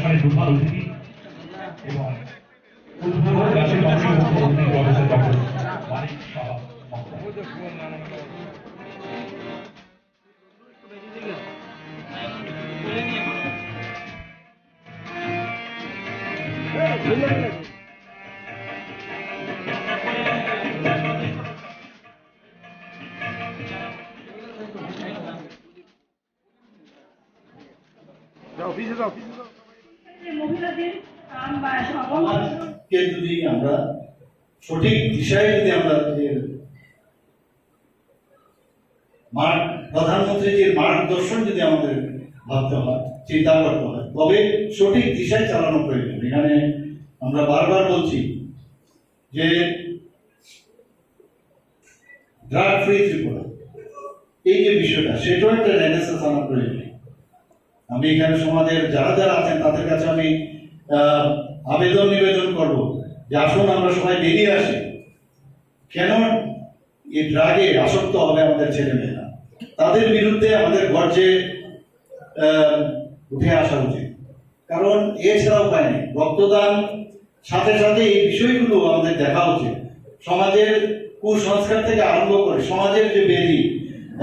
অনুষ্ঠানের প্রধান অতিথি এবং উদ্বোধন রাজ্যের মাননীয় মুখ্যমন্ত্রী প্রফেসর ডক্টর মানিক সাহা যদি আমরা সঠিক দিশায় যদি আমরা প্রধানমন্ত্রীর মার্গদর্শন যদি আমাদের ভাবতে হয়, চিন্তা করতে হয়, তবে সঠিক দিশায় চালানো প্রয়োজন। এখানে আমরা বারবার বলছি যে ড্রাগ ফ্রি ত্রিপুরা, এই যে বিষয়টা, সেটাও একটা রেনেসান্স আনা প্রয়োজন। আমি এখানে সমাজের যারা যারা আছেন তাদের কাছে আমি আবেদন নিবেদন করব যে আসুন আমরা সবাই বেরিয়ে আসি। কেন এই ড্রাগে আসক্ত হবে আমাদের ছেলেমেয়েরা, তাদের বিরুদ্ধে আমাদের গর্জে উঠে আসা উচিত। কারণ এছাড়া উপায় নেই। রক্তদান সাথে সাথে এই বিষয়গুলো আমাদের দেখা উচিত। সমাজের কুসংস্কার থেকে আরম্ভ করে সমাজের যে বেদি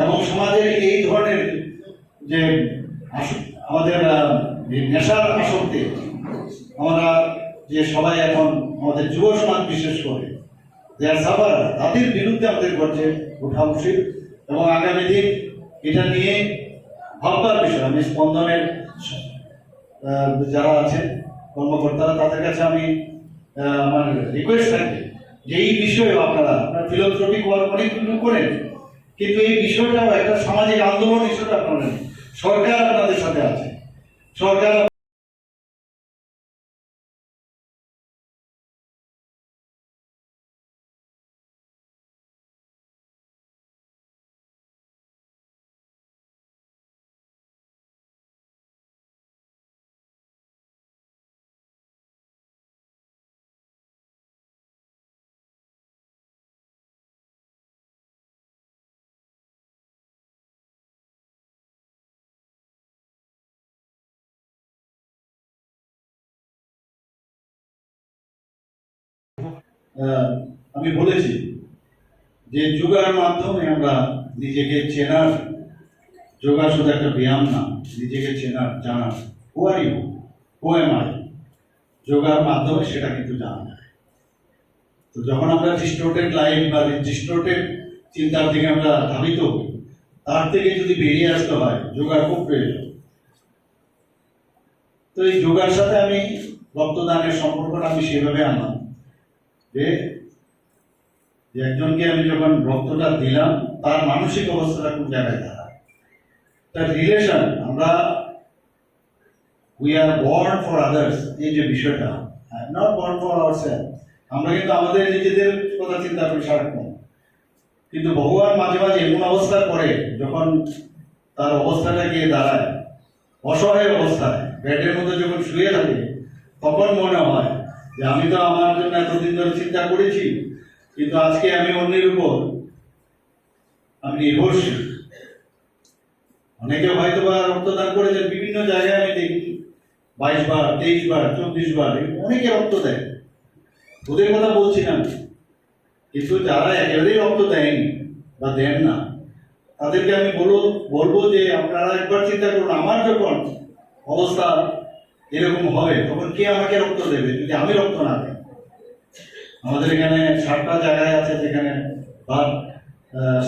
এবং সমাজের এই ধরনের যে আমাদের নেশার আসক্তি, আমরা যে সবাই এখন আমাদের যুব সমাজ বিশেষ করে তাদের বিরুদ্ধে আমাদের গর্জে ওঠা উচিত এবং আগামী দিন এটা নিয়ে ভাববার বিষয়। আমি স্পন্দনের যারা আছেন কর্মকর্তারা, তাদের কাছে আমি আমার রিকোয়েস্ট থাকবে যে এই বিষয়ে আপনারা ফিলোথ্রপিক ওয়ার্ক অনেক কিছু করেন, কিন্তু এই বিষয়টাও একটা সামাজিক আন্দোলন হিসেবে আপনারা, সরকার আপনাদের সাথে আছে। সরকার আমি বলেছি যে যোগার মাধ্যমে আমরা নিজেকে চেনার, যোগা শুধু একটা ব্যায়াম না, নিজেকে চেনার, জানার, who are you, who am I, যোগার মাধ্যমে সেটা কিন্তু জানা যায়। তো যখন আমরা ডিস্টোর্টেড লাইফ বা ডিস্টোর্টেড চিন্তার দিকে আমরা ধাবিত হই, তার থেকে যদি বেরিয়ে আসতে হয়, যোগার খুব প্রয়োজন। তো এই যোগার সাথে আমি রক্তদানের সম্পর্কটা আমি সেভাবে আনলাম যে একজনকে আমি যখন রক্তটা দিলাম, তার মানসিক অবস্থাটা কোন জায়গায় দাঁড়ায়, তার রিলেশন, আমরা we are born for others, এই যে বিষয়টা, নট বর্ন ফর আওয়ারসেলফ। আমরা কিন্তু আমাদের নিজেদের কথা চিন্তা করি সারাক্ষণ, কিন্তু ভগবান মাঝে মাঝে এমন অবস্থা করে যখন তার অবস্থাটা গিয়ে দাঁড়ায় অসহায় অবস্থায়, বেডের মধ্যে যখন শুয়ে থাকে, তখন মনে হয় যে আমি তো আমার জন্য এতদিন ধরে চিন্তা করেছি, কিন্তু আজকে আমি অন্যের উপর আমি নির্ভরশীল। অনেকে হয়তো বা রক্তদান করেছেন, বিভিন্ন জায়গায় আমি দেখি 22 বার, 23 বার, 24 বার অনেকে রক্ত দেয়, ওদের কথা বলছি না। কিন্তু যারা একেবারেই রক্ত দেয়নি বা দেন না, তাদেরকে আমি বলবো যে আপনারা একবার চিন্তা করুন, আমার যখন অবস্থা এরকম হবে তখন কে আমাকে রক্ত দেবে যদি আমি রক্ত না দেই। আমাদের এখানে 7টা জায়গায় আছে যেখানে ব্লাড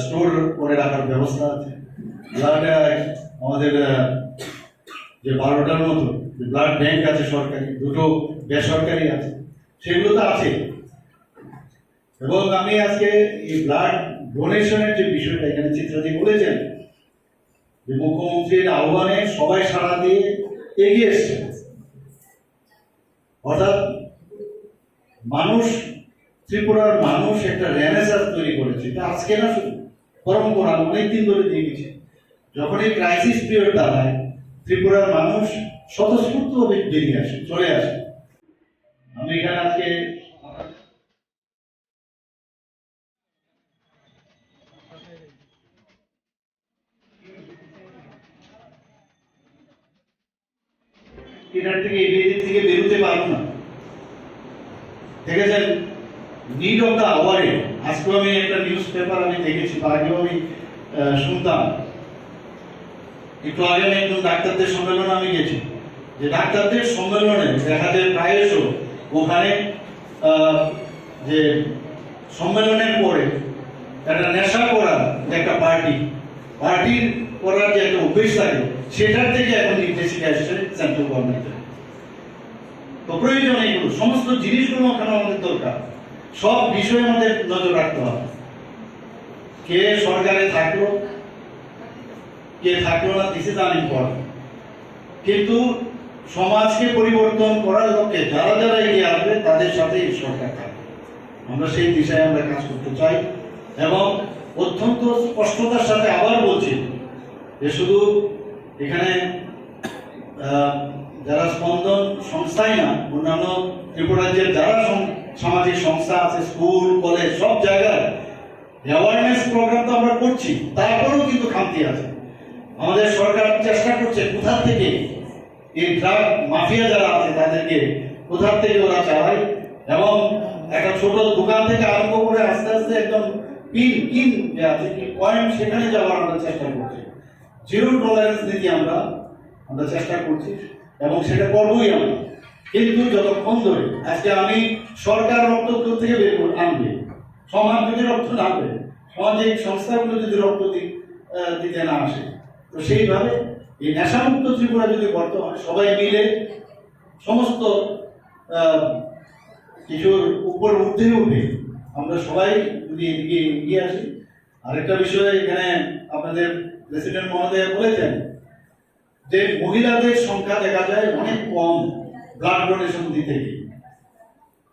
স্টোর করে রাখার ব্যবস্থা আছে। ব্লাড আমাদের যে 12টার মতো ব্লাড ব্যাংক আছে সরকারি, 2টো বেসরকারি আছে, সেগুলো তো আছে। এবং আমি আজকে এই ব্লাড ডোনেশনের যে বিষয়টা এখানে চিত্রাদি বলেছেন, যে মুখ্যমন্ত্রীর আহ্বানে সবাই সাড়া দিয়ে এগিয়ে এসছে, অর্থাৎ মানুষ, ত্রিপুরার মানুষ একটা রেনেসান্স তৈরি করেছে। এটা আজকে না, শুধু পরম্পরা অনেকদিন ধরে দেখেছে। যখন এই ক্রাইসিস পিরিয়ড দাঁড়ায়, ত্রিপুরার মানুষ স্বতঃস্ফূর্ত বেরিয়ে আসে, চলে আসে। আমি এখানে আজকে এটার থেকে এই বেদিক থেকে বেরোতে পারবো না। দেখেছেন নিড অফ দ্য আওয়ারে, আজকে আমি একটা নিউজ পেপার আমি দেখেছি, বা আগেও আমি শুনতাম, একটু আগে আমি একজন ডাক্তারদের সম্মেলনে আমি গেছি, যে ডাক্তারদের সম্মেলনে দেখা যায় প্রায়শ ওখানে যে সম্মেলনের পরে একটা নেশা করার যে একটা পার্টির করার যে একটা অভ্যেস থাকে, সেটার থেকে এখন নির্দেশিকা আসছে সেন্ট্রাল গভর্নমেন্টের। তো প্রয়োজন এইগুলো সমস্ত জিনিসগুলো ওখানে আমাদের দরকার, সব বিষয়ে আমাদের নজর রাখতে হবে। কে সরকারে থাকলো কে থাকলো না, দিস ইজ আনইম্পর্টেন্ট, কিন্তু সমাজকে পরিবর্তন করার লক্ষ্যে যারা যারা এগিয়ে আসবে তাদের সাথে এই সরকার থাকবে। আমরা সেই দিশায় আমরা কাজ করতে চাই, এবং অত্যন্ত স্পষ্টতার সাথে আবার বলছি যে শুধু এখানে যারা স্পন্দন সংস্থাই না, অন্যান্য ত্রিপুরা রাজ্যের যারা সামাজিক সংস্থা আছে, স্কুল কলেজ সব জায়গায় অ্যাওয়ারনেস প্রোগ্রাম তো আমরা করছি, তারপরেও কিন্তু খামতি আছে। আমাদের সরকার চেষ্টা করছে কোথা থেকে এই ড্রাগ মাফিয়া যারা আছে তাদেরকে কোথা থেকে ওরা চালায়, এবং একটা ছোট দোকান থেকে আরম্ভ করে আস্তে আস্তে একদম পিন যে আছে কি পয়েন্ট, সেখানে যাওয়ার আমরা চেষ্টা করছি। জিরো টলারেন্স নীতি আমরা চেষ্টা করছি, এবং সেটা করবোই আমরা। কিন্তু যতক্ষণ ধরে আজকে আমি সরকার রক্ত থেকে বের করে আনবে, সমাজ যদি রক্ত না আনবে, সামাজিক সংস্থাগুলো যদি রক্ত দিতে না আসে, তো সেইভাবে এই নেশামুক্ত ত্রিপুরা যদি বর্তমানে সবাই মিলে সমস্ত কিছুর উপর উঠে আমরা সবাই যদি এদিকে এগিয়ে আসি। আরেকটা বিষয় এখানে আপনাদের প্রেসিডেন্ট মহোদয় বলেছেন যে মহিলাদের সংখ্যা দেখা যায় অনেক কম ব্লাড ডোনেশন দিতে গিয়ে।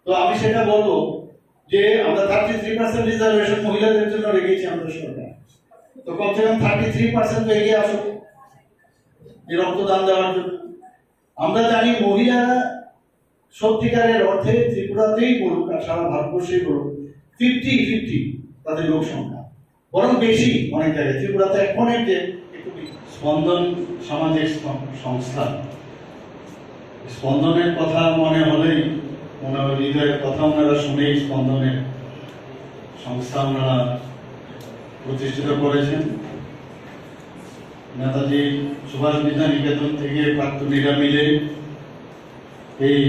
তো আমি সেটা বলবো যে আমরা 33% রিজার্ভেশন মহিলাদের জন্য রেখেছি আমাদের সরকার, তো কমসে কম 33% এগিয়ে আসুক এই রক্তদান দেওয়ার জন্য। আমরা জানি মহিলারা সত্যিকারের অর্থে ত্রিপুরাতেই বলুক আর সারা ভারতবর্ষেই বলুক 50-50 তাদের লোক সংখ্যা, বরং বেশি অনেক জায়গায়। ত্রিপুরাতে এখনের যে স্পন্দন সামাজিক সংস্থা, স্পন্দনের কথা মনে হলেই মনে হয় হৃদয়ের কথা ওনারা শুনেই স্পন্দনের সংস্থা ওনারা প্রতিষ্ঠিত করেছেন। নেতাজি সুভাষ বিদ্যা নিকেতন থেকে প্রাক্তনীরা মিলে এই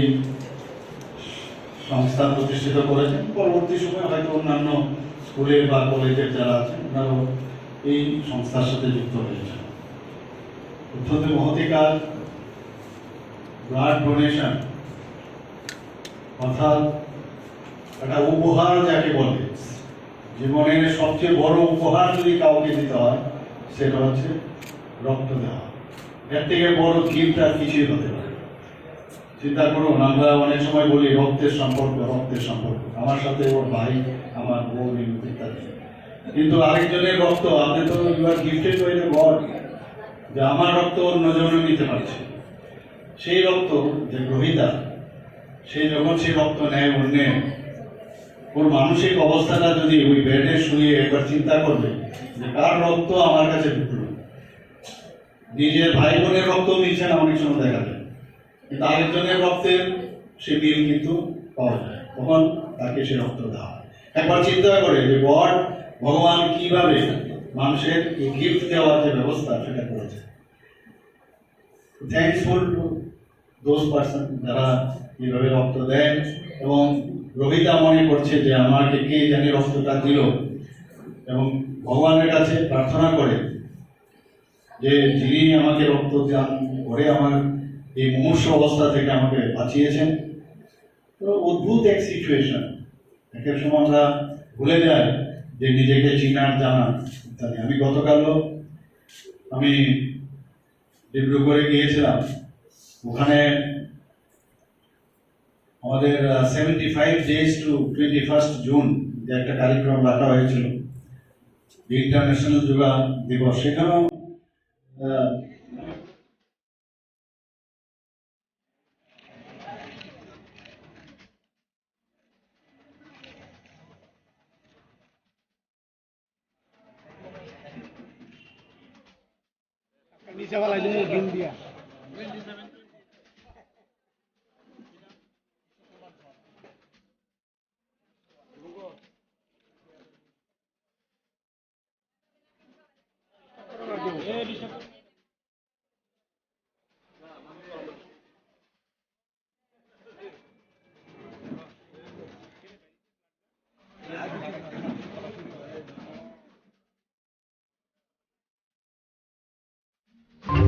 সংস্থা প্রতিষ্ঠিত করেছেন। পরবর্তী সময় হয়তো অন্যান্য স্কুলের বা কলেজের যারা আছেন ওনারাও এই সংস্থার সাথে যুক্ত হয়েছেন। অত্যন্ত মহতি কাজ ব্লাড ডোনেশন, অর্থাৎ একটা উপহার যাকে বলে, জীবনের সবচেয়ে বড় উপহার যদি কাউকে দিতে হয় সেটা হচ্ছে রক্ত দেওয়া। এর থেকে বড় গিফট আর কিছুই হতে পারে। চিন্তা করুন, আমরা অনেক সময় বলি রক্তের সম্পর্ক, আমার সাথে ওর ভাই, আমার বউ, ইত্যাদি, কিন্তু আরেকজনের রক্ত আপনি তো you are gifted by the God, যে আমার রক্ত অন্যজনে নিতে পারছে। সেই রক্ত যে গ্রহীতা, সে যখন সেই রক্ত নেয় অন্যে, ওর মানসিক অবস্থাটা যদি ওই বেডে শুয়ে একবার চিন্তা করবে যে কার রক্ত আমার কাছে ঢুকলো। নিজের ভাই বোনের রক্ত নিচ্ছে না অনেক সময় দেখা যায়, কিন্তু আরেকজনের রক্তের সে মিল কিন্তু পাওয়া যায়, তখন তাকে সে রক্ত দেওয়া হয়। একবার চিন্তা করে যে গড, ভগবান কিভাবে মানুষের এই গিফট দেওয়ার যে ব্যবস্থা সেটা করেছে। থ্যাঙ্কফুল টু দোজ পার্সন যারা এইভাবে রক্ত দেন, এবং রোহিতা মনে করছে যে আমাকে কে জানি রক্তটা দিল, এবং ভগবানের কাছে প্রার্থনা করে যে যিনি আমাকে রক্ত দান করে আমার এই মুমূর্ষু অবস্থা থেকে আমাকে বাঁচিয়েছেন। তো অদ্ভুত এক সিচুয়েশন, একের সময় আমরা ভুলে যাই যে নিজেকে চিনার জানা ইত্যাদি। আমি গতকালও আমি ডিব্রুগড়ে গিয়েছিলাম, ওখানে আমাদের 75 days to 21st জুন যে একটা কার্যক্রম রাখা হয়েছিল, ইন্টারন্যাশনাল যোগা দিবস, সেখানেও নিচে वाला दिन दिन दिया